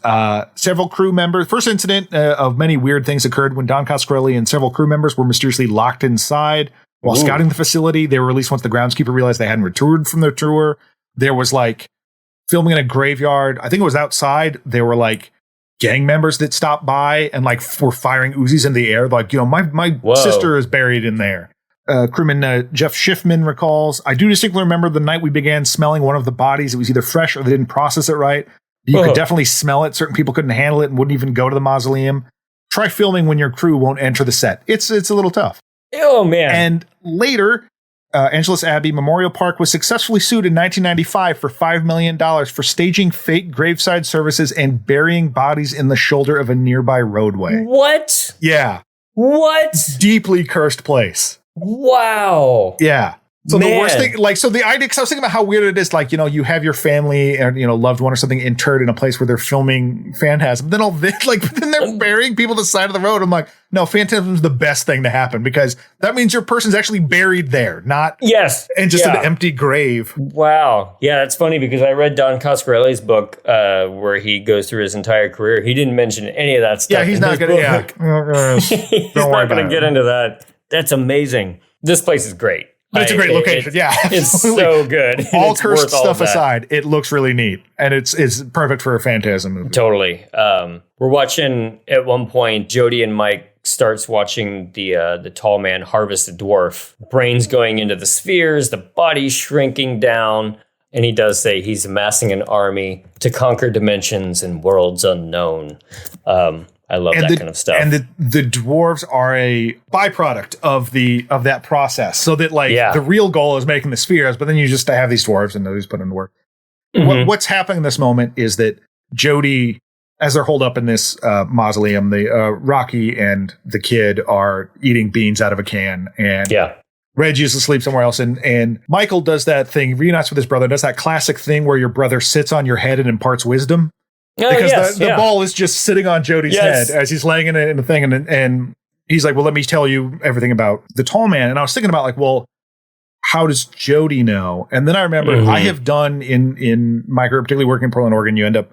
several crew members, first incident of many weird things occurred when Don Coscarelli and several crew members were mysteriously locked inside while scouting the facility. They were released once the groundskeeper realized they hadn't returned from their tour. There was like filming in a graveyard. I think it was outside. There were like gang members that stopped by and like were firing Uzis in the air. Like, my sister is buried in there. Crewman Jeff Schiffman recalls, I do distinctly remember the night we began smelling one of the bodies. It was either fresh or they didn't process it right. You could definitely smell it. Certain people couldn't handle it and wouldn't even go to the mausoleum. Try filming when your crew won't enter the set. It's a little tough.
Oh, man.
And later, Angelus Abbey Memorial Park was successfully sued in 1995 for $5 million for staging fake graveside services and burying bodies in the shoulder of a nearby roadway.
What?
Yeah.
What?
Deeply cursed place.
Wow.
Yeah. So
Man.
the worst thing, like, so the idea, because I was thinking about how weird it is, like, you have your family and, loved one or something interred in a place where they're filming Phantasm. Then then they're burying people to the side of the road. I'm like, no, Phantasm is the best thing to happen because that means your person's actually buried there, not and just an empty grave.
Wow. Yeah, that's funny because I read Don Coscarelli's book where he goes through his entire career. He didn't mention any of that stuff.
Yeah, he's not going to.
He's not going to get into that. That's amazing. This place is great.
But it's a great location.
It's so good.
All cursed stuff aside, it looks really neat. And it's perfect for a Phantasm movie.
Totally. We're watching, at one point, Jody and Mike starts watching the tall man harvest a dwarf. Brains going into the spheres, the body shrinking down. And he does say he's amassing an army to conquer dimensions and worlds unknown. I love that kind of stuff. And
the dwarves are a byproduct of that process. So that the real goal is making the spheres, but then you just have these dwarves and nobody's putting in the work. Mm-hmm. What's happening in this moment is that Jody, as they're holed up in this mausoleum, Rocky and the kid are eating beans out of a can. And Reggie is asleep somewhere else. And Michael does that thing, reunites with his brother, does that classic thing where your brother sits on your head and imparts wisdom. Because the ball is just sitting on Jody's head as he's laying in the thing. And he's like, well, let me tell you everything about the tall man. And I was thinking about how does Jody know? And then I remember I have done in my career, particularly working in Portland, Oregon, you end up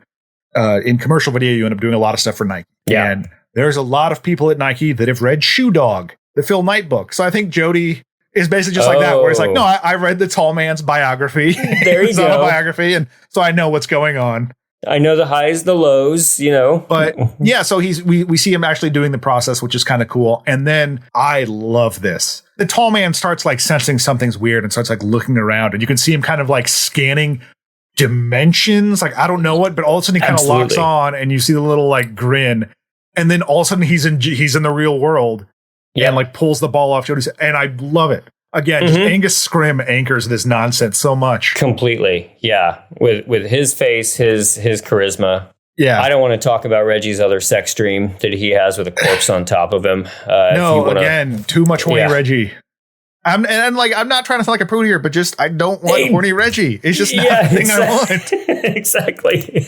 in commercial video, you end up doing a lot of stuff for Nike. Yeah. And there's a lot of people at Nike that have read Shoe Dog, the Phil Knight book. So I think Jody is basically just like that, where it's like, no, I read the tall man's biography.
There you
it's
go.
Not a biography. And so I know what's going on.
I know the highs, the lows,
But yeah, so we see him actually doing the process, which is kind of cool. And then I love this. The tall man starts sensing something's weird and starts looking around, and you can see him kind of skанning dimensions. I don't know what, but all of a sudden he kind of locks on, and you see the little grin, and then all of a sudden he's in the real world and pulls the ball off Jody's, and I love it. Again, just Angus Scrim anchors this nonsense so much.
Completely. Yeah. With his face, his charisma.
Yeah.
I don't want to talk about Reggie's other sex dream that he has with a corpse on top of him.
Again, too much horny Reggie. I'm not trying to sound like a prude here, but just I don't want horny Reggie. It's just not the thing I want.
Exactly.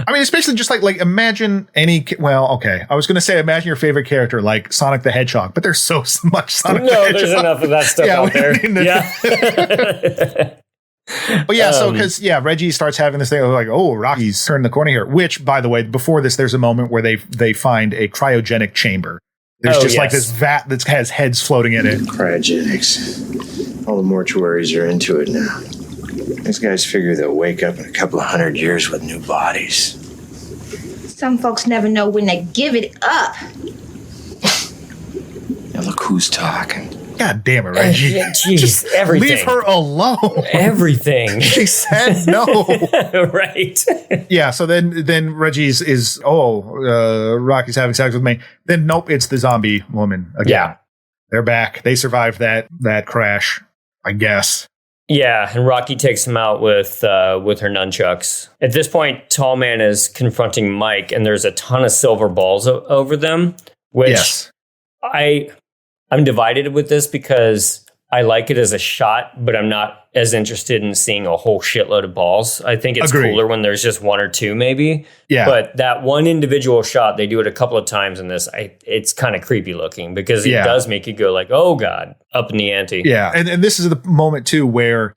I mean, especially just imagine any. Well, okay, I was going to say imagine your favorite character like Sonic the Hedgehog, but there's so much Sonic the Hedgehog.
No, there's enough of that stuff out there.
But so because Reggie starts having this thing of Rocky's turned the corner here. Which, by the way, before this, there's a moment where they find a cryogenic chamber. There's this vat that has heads floating in it.
Cryogenics. All the mortuaries are into it now. These guys figure they'll wake up in a couple of 100 years with new bodies.
Some folks never know when they give it up.
Now look who's talking.
God damn it, Reggie.
Jeez, everything.
Leave her alone.
Everything.
She said no.
Right.
Yeah, so then Reggie's Rocky's having sex with me. Then nope, it's the zombie woman again. Yeah. They're back. They survived that crash, I guess.
Yeah, and Rocky takes him out with her nunchucks. At this point, Tall Man is confronting Mike, and there's a ton of silver balls over them, which I'm divided with this because I like it as a shot, but I'm not as interested in seeing a whole shitload of balls. I think it's cooler when there's just one or two, maybe. Yeah. But that one individual shot, they do it a couple of times in this. It's kind of creepy looking because it does make you go oh God, up in the ante.
Yeah. And this is the moment too where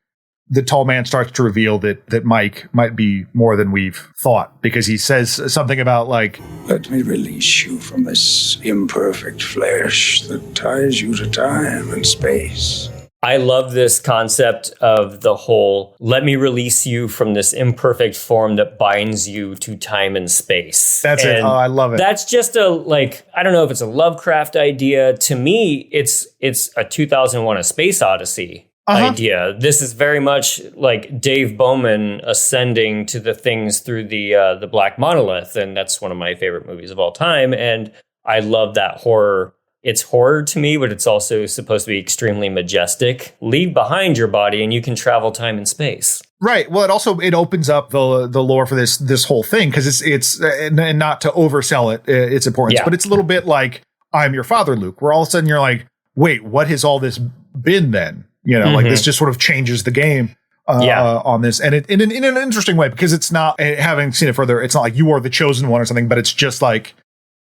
the tall man starts to reveal that Mike might be more than we've thought, because he says something about like,
let me release you from this imperfect flesh that ties you to time and space.
I love this concept of the whole, let me release you from this imperfect form that binds you to time and space.
That's it. Oh, I love it.
That's just I don't know if it's a Lovecraft idea. To me, it's a 2001 A Space Odyssey idea. This is very much like Dave Bowman ascending to the things through the Black Monolith. And that's one of my favorite movies of all time. And I love that horror. It's horror to me, but it's also supposed to be extremely majestic. Leave behind your body and you can travel time and space.
Right. Well, it opens up the lore for this whole thing, because it's and not to oversell its importance, but it's a little bit like I'm Your Father, Luke, where all of a sudden you're like, wait, what has all this been then? Like this just sort of changes the game on this, and in an interesting way, because it's not, having seen it further, it's not like you are the chosen one or something, but it's just like,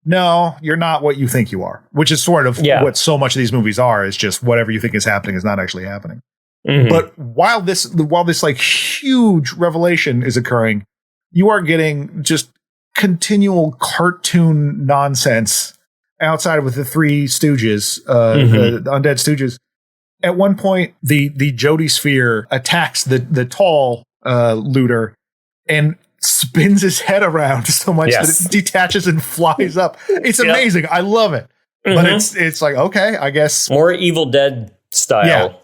no, you're not what you think you are, which is sort of what so much of these movies are, is just whatever you think is happening is not actually happening. But while this like huge revelation is occurring, you are getting just continual cartoon nonsense outside with the Three Stooges, the Undead Stooges. At one point, the Jody sphere attacks the tall looter and spins his head around so much that it detaches and flies up. It's amazing. I love it. But it's like, okay, I guess
more Evil Dead style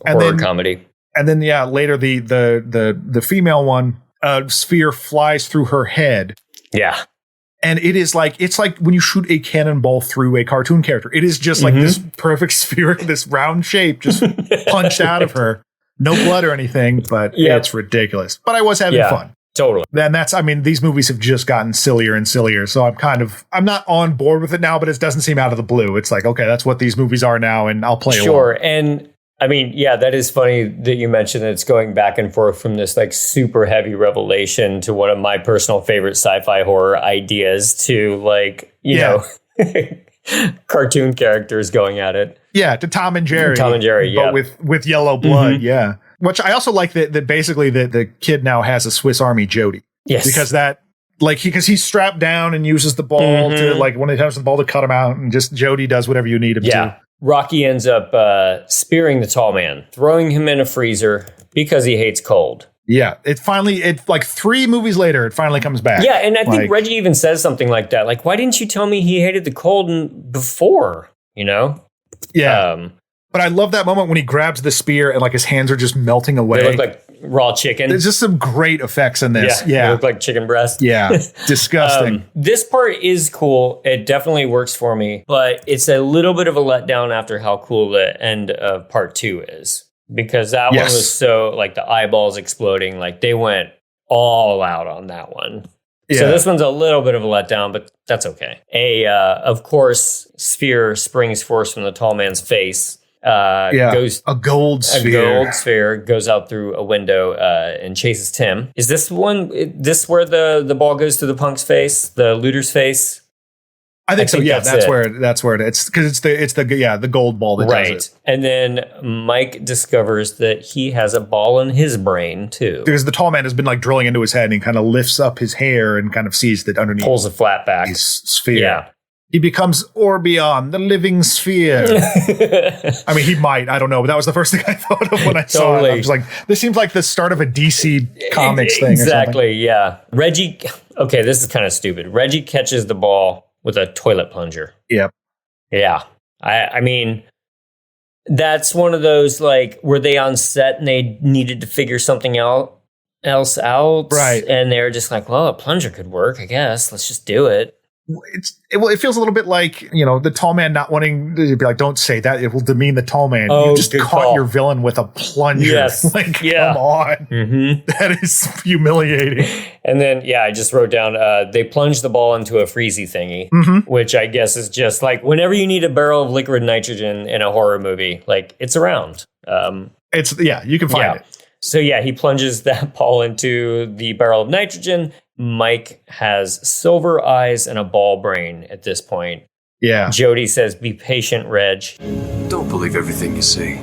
horror comedy. And
then later the female one, sphere flies through her head.
Yeah.
And it's like when you shoot a cannonball through a cartoon character. It is just like this perfect sphere, this round shape just punched out of her. No blood or anything, but it's ridiculous. But I was having fun.
Totally.
And these movies have just gotten sillier and sillier. So I'm not on board with it now, but it doesn't seem out of the blue. It's like, okay, that's what these movies are now, and I'll play
Sure.
along.
And I mean, that is funny that you mentioned that it's going back and forth from this like super heavy revelation to one of my personal favorite sci-fi horror ideas to like, you know, cartoon characters going at it.
Yeah, to Tom and Jerry.
But
with yellow blood, Which I also like that basically the kid now has a Swiss Army Jody.
Yes.
Because he's strapped down and uses the ball to, like, when he has the ball to cut him out, and just Jody does whatever you need him to.
Rocky ends up spearing the tall man, throwing him in a freezer because he hates cold.
Yeah, it's like 3 movies later, it finally comes back.
Yeah, and I think Reggie even says something like that. Like, why didn't you tell me he hated the cold before, Yeah.
But I love that moment when he grabs the spear and like his hands are just melting away.
They look like raw chicken.
There's just some great effects in this. Yeah.
They look like chicken breast.
Yeah. Disgusting.
This part is cool. It definitely works for me, but it's a little bit of a letdown after how cool the end of part 2 is. Because that one was so, like, the eyeballs exploding. Like, they went all out on that one. Yeah. So this one's a little bit of a letdown, but that's okay. Of course, sphere springs force from the tall man's face. Goes
a gold sphere
goes out through a window and chases Tim. Is this where the ball goes through the punk's face, the looter's face?
I think so. Yeah, that's where it is, because it's the gold ball that does it.
And then Mike discovers that he has a ball in his brain too,
because the tall man has been like drilling into his head, and he kind of lifts up his hair and kind of sees that underneath,
pulls a flat back
his sphere. Yeah. He becomes Orbeon, the living sphere. I mean, he might. I don't know. But that was the first thing I thought of when I saw it. I was like, this seems like the start of a DC Comics thing.
Exactly, yeah. Reggie, okay, this is kind of stupid. Reggie catches the ball with a toilet plunger.
Yep.
Yeah. I mean, that's one of those, like, were they on set and they needed to figure something else out?
Right.
And they're just like, well, a plunger could work, I guess. Let's just do it.
It feels a little bit like, the tall man not wanting to be like, don't say that, it will demean the tall man. You just caught your villain with a plunger.
Yes.
Like, come on. That is humiliating.
And then, I just wrote down, they plunge the ball into a freezy thingy, which I guess is just like, whenever you need a barrel of liquid nitrogen in a horror movie, like, it's around.
You can find it.
So he plunges that ball into the barrel of nitrogen. Mike has silver eyes and a ball brain at this point.
Yeah.
Jody says, be patient, Reg.
Don't believe everything you see.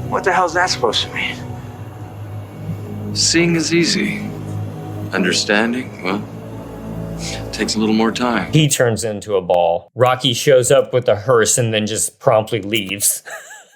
What the hell's that supposed to mean?
Seeing is easy. Understanding, well, takes a little more time.
He turns into a ball. Rocky shows up with a hearse and then just promptly leaves.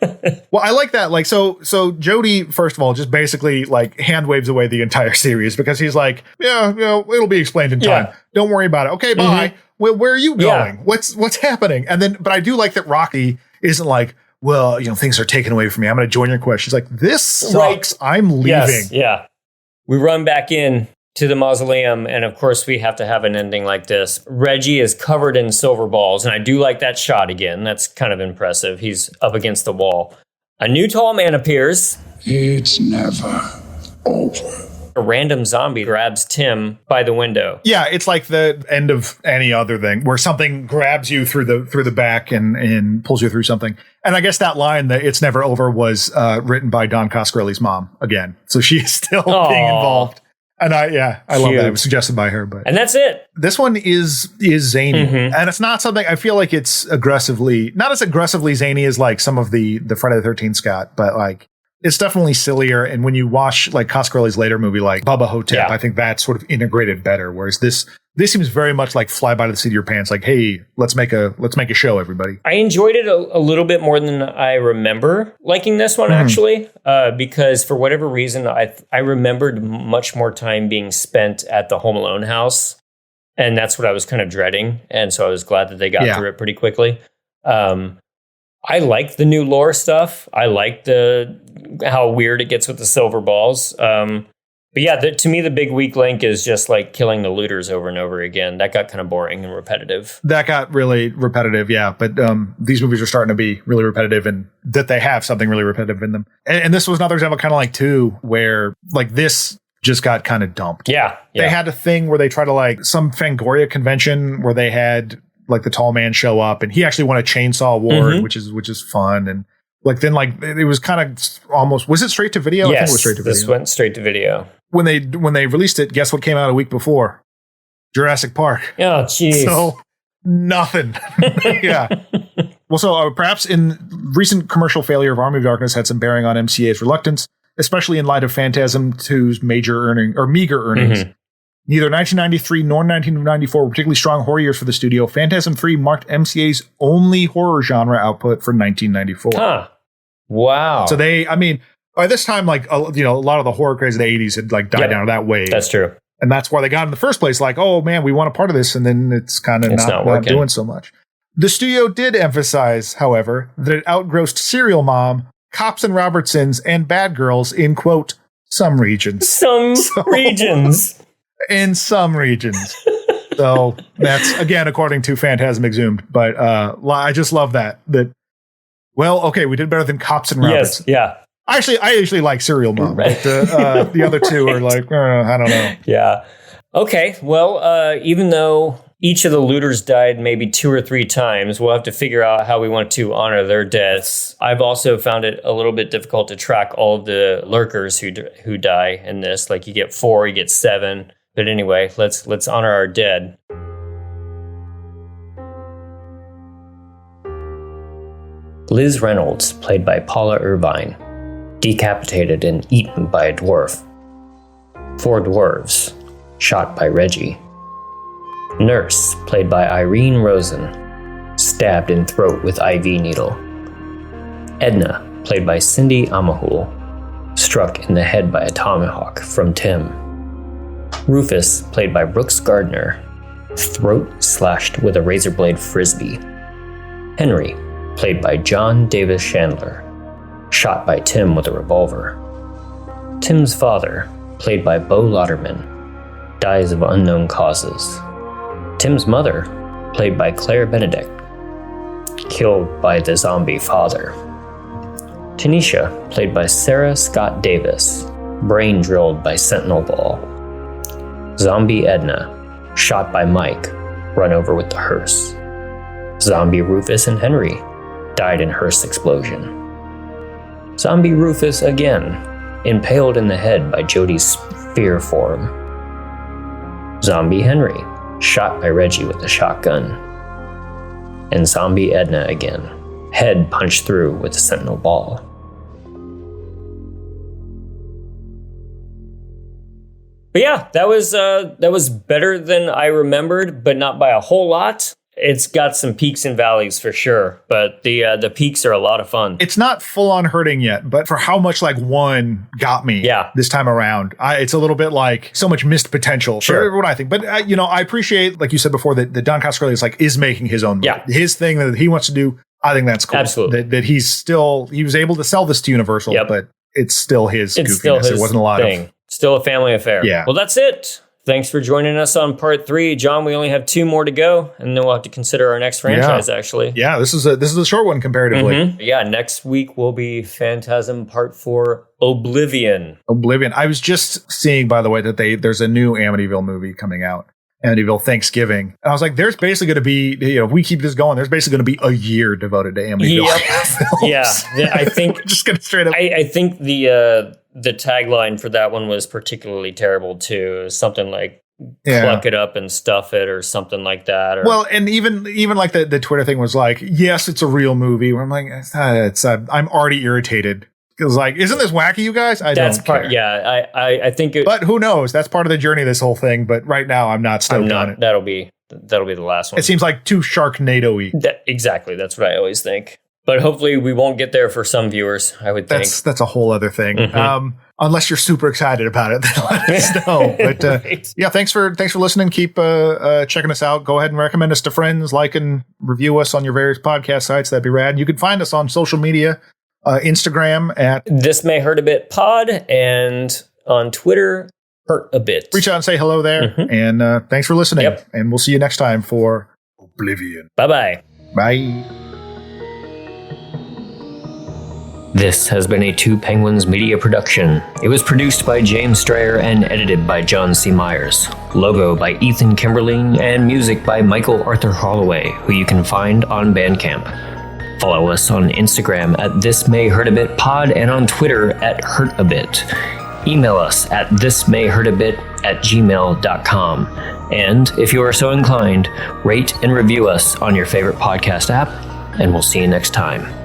Well, I like that. Like, so Jody, first of all, just basically like hand waves away the entire series because he's like, yeah, it'll be explained in time. Yeah. Don't worry about it. Okay, bye. Mm-hmm. Well, where are you going? Yeah. What's happening? And then, but I do like that Rocky isn't like, well, things are taken away from me. I'm going to join your quest. She's like, this sucks. Right. I'm leaving.
Yes, yeah. We run back in to the mausoleum, and of course we have to have an ending like this. Reggie is covered in silver balls, and I do like that shot again. That's kind of impressive. He's up against the wall. A new tall man appears.
It's never over.
A random zombie grabs Tim by the window.
Yeah, it's like the end of any other thing where something grabs you through the back and pulls you through something. And I guess that line that "It's never over" was written by Don Coscarelli's mom again, so she's still being involved. And I love that. It was suggested by her, but
and that's it.
This one is zany, and it's not something I feel like it's not as aggressively zany as like some of the Friday the 13th Scott, but like it's definitely sillier. And when you watch like Coscarelli's later movie like Bubba Hotep, I think that's sort of integrated better. Whereas this seems very much like fly by the seat of your pants. Like, hey, let's make a show, everybody.
I enjoyed it a little bit more than I remember liking this one, actually, because for whatever reason, I remembered much more time being spent at the Home Alone house. And that's what I was kind of dreading. And so I was glad that they got through it pretty quickly. I like the new lore stuff. I like how weird it gets with the silver balls. But yeah, to me, the big weak link is just like killing the looters over and over again. That got kind of boring and repetitive.
That got really repetitive, yeah. But these movies are starting to be really repetitive, and that they have something really repetitive in them. And this was another example, kind of like 2, where like this just got kind of dumped.
Yeah.
They had a thing where they tried to like some Fangoria convention where they had like the tall man show up, and he actually won a chainsaw award, which is fun. And like then like it was kind of almost, was it straight to video?
Yes,
I think it was straight to video.
This went straight to video.
When they released it, guess what came out a week before? Jurassic Park.
Oh, jeez.
So nothing. Yeah. Well, so perhaps in recent commercial failure of Army of Darkness had some bearing on MCA's reluctance, especially in light of Phantasm 2's meager earnings. Neither 1993 nor 1994 were particularly strong horror years for the studio. Phantasm 3 marked MCA's only horror genre output for 1994.
Huh. Wow.
So by this time, like, a lot of the horror craze of the 80s had like died down that wave.
That's true.
And that's why they got in the first place. Like, oh man, we want a part of this. And then it's kind of not doing so much. The studio did emphasize, however, that it outgrossed Serial Mom, Cops and Robertsons, and Bad Girls in, quote, some regions.
Some regions.
In some regions. So that's, again, according to Phantasm Exhumed. But I just love that. Well, okay, we did better than Cops and Robertsons.
Yes, yeah.
I actually like Serial Mom. Right. But the other two are like, I don't know.
Yeah. Okay. Well, even though each of the looters died maybe 2 or 3 times, we'll have to figure out how we want to honor their deaths. I've also found it a little bit difficult to track all of the lurkers who die in this. Like you get 4, you get 7. But anyway, let's honor our dead. Liz Reynolds, played by Paula Irvine, decapitated and eaten by a dwarf. 4 dwarves, shot by Reggie. Nurse, played by Irene Rosen, stabbed in throat with IV needle. Edna, played by Cindy Amahul, struck in the head by a tomahawk from Tim. Rufus, played by Brooks Gardner, throat slashed with a razor blade frisbee. Henry, played by John Davis Chandler, shot by Tim with a revolver. Tim's father, played by Bo Lauderman, dies of unknown causes. Tim's mother, played by Claire Benedict, killed by the zombie father. Tanisha, played by Sarah Scott Davis, brain drilled by sentinel ball. Zombie Edna, shot by Mike, run over with the hearse. Zombie Rufus and Henry died in hearse explosion. Zombie Rufus again, impaled in the head by Jody's spear form. Zombie Henry, shot by Reggie with a shotgun. And Zombie Edna again, head punched through with a sentinel ball. But yeah, that was better than I remembered, but not by a whole lot. It's got some peaks and valleys for sure, but the peaks are a lot of fun. It's
not full on hurting yet, but for how much like one got me this time around, it's a little bit like so much missed potential for what I think. But I appreciate, like you said before, that Don Coscarelli is making his own movie. His thing that he wants to do. I think that's cool.
Absolutely.
That he was able to sell this to Universal, but it's still his goofiness.
Still his
it wasn't a lot
thing.
of
Still a family affair.
Yeah.
Well, that's it. Thanks for joining us on part 3. John, we only have 2 more to go, and then we'll have to consider our next franchise, actually.
Yeah, this is a short one comparatively.
Mm-hmm. Yeah, next week will be Phantasm Part 4, Oblivion.
I was just seeing, by the way, that there's a new Amityville movie coming out. Amityville Thanksgiving. And I was like, there's basically going to be, if we keep this going, there's basically going to be a year devoted to Amityville films.
Yeah, I think
just going to straight up.
I think the tagline for that one was particularly terrible too. Something like pluck it up and stuff it or something like that.
Well, and even like the Twitter thing was like, yes, it's a real movie. Where I'm like, I'm already irritated. It was like, isn't this wacky, you guys? That's don't
part.
care.
Yeah, I think.
But who knows? That's part of the journey of this whole thing. But right now, I'm not stoked on it.
That'll be the last one.
It seems like too Sharknado-y.
Exactly. That's what I always think. But hopefully, we won't get there for some viewers. I would think
that's a whole other thing.
Mm-hmm.
Unless you're super excited about it, then let us know. But
right.
Yeah, thanks for listening. Keep checking us out. Go ahead and recommend us to friends. Like and review us on your various podcast sites. That'd be rad. You can find us on social media. Instagram at
This May Hurt a Bit Pod, and on Twitter, Hurt a Bit.
Reach out and say hello there. Mm-hmm. And thanks for listening. Yep. And we'll see you next time for Oblivion.
Bye-bye.
Bye.
This has been a Two Penguins media production. It was produced by James Strayer and edited by John C. Myers. Logo by Ethan Kimberling and music by Michael Arthur Holloway, who you can find on Bandcamp. Follow us on Instagram at This May Hurt a Bit Pod and on Twitter at Hurt a Bit. Email us at thismayhurtabit@gmail.com. And if you are so inclined, rate and review us on your favorite podcast app, and we'll see you next time.